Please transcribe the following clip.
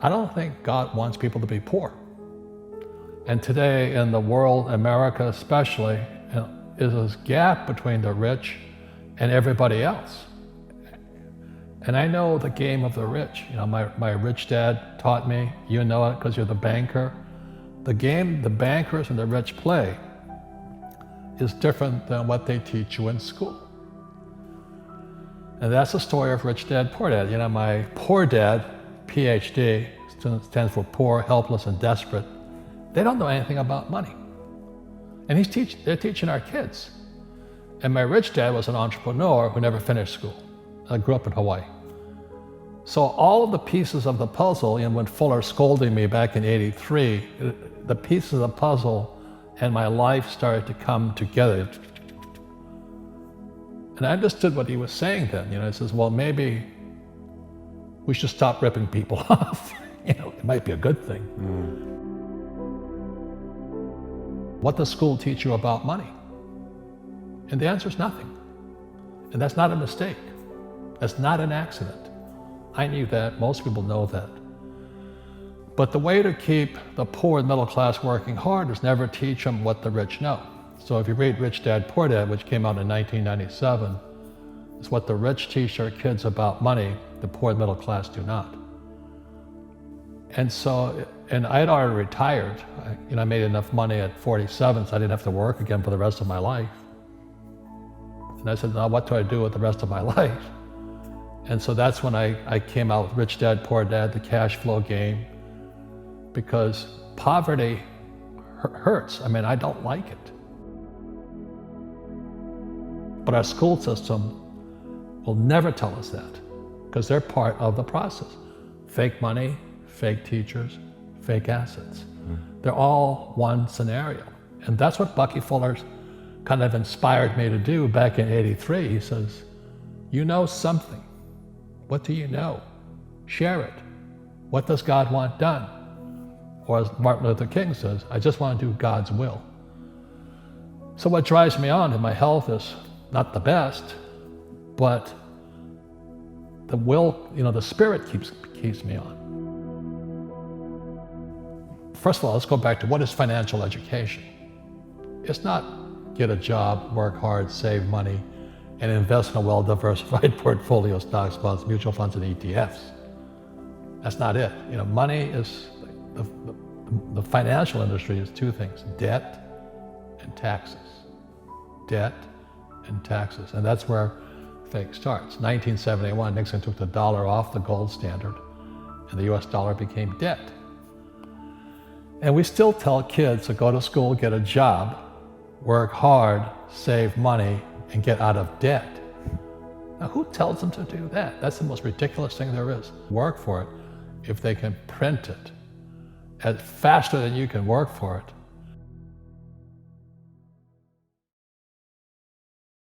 I don't think God wants people to be poor. And today in the world, America especially, is this gap between the rich and everybody else. And I know the game of the rich. You know, my rich dad taught me, you know it because you're the banker. The game the bankers and the rich play is different than what they teach you in school. And that's the story of Rich Dad, Poor Dad. You know, my poor dad, PhD, stands for poor, helpless, and desperate. They don't know anything about money. And they're teaching our kids. And my rich dad was an entrepreneur who never finished school. I grew up in Hawaii. So all of the pieces of the puzzle, and when Fuller scolded me back in '83, the pieces of the puzzle and my life started to come together. And I understood what he was saying then. You know, he says, well, maybe we should stop ripping people off. You know, it might be a good thing. What does school teach you about money? And the answer is nothing. And that's not a mistake. That's not an accident. I knew that. Most people know that. But the way to keep the poor and middle class working hard is never teach them what the rich know. So if you read Rich Dad, Poor Dad, which came out in 1997, it's what the rich teach their kids about money, the poor and middle class do not. And so, and I had already retired. I made enough money at 47, so I didn't have to work again for the rest of my life. And I said, now what do I do with the rest of my life? And so that's when I came out with Rich Dad, Poor Dad, the cash flow game, because poverty hurts. I mean, I don't like it. But our school system will never tell us that, because they're part of the process. Fake money, fake teachers, fake assets. They're all one scenario. And that's what Bucky Fuller kind of inspired me to do back in '83. He says, you know something. What do you know? Share it. What does God want done? Or as Martin Luther King says, I just want to do God's will. So what drives me on, and my health is not the best, but the will, you know, the spirit keeps me on. First of all, let's go back to what is financial education. It's not get a job, work hard, save money, and invest in a well-diversified portfolio of stocks, bonds, mutual funds, and ETFs. That's not it. You know, money is, the financial industry is two things, debt and taxes. Debt and taxes, and that's where fake starts. 1971, Nixon took the dollar off the gold standard, and the US dollar became debt. And we still tell kids to go to school, get a job, work hard, save money, and get out of debt. Now, who tells them to do that? That's the most ridiculous thing there is. Work for it if they can print it faster than you can work for it.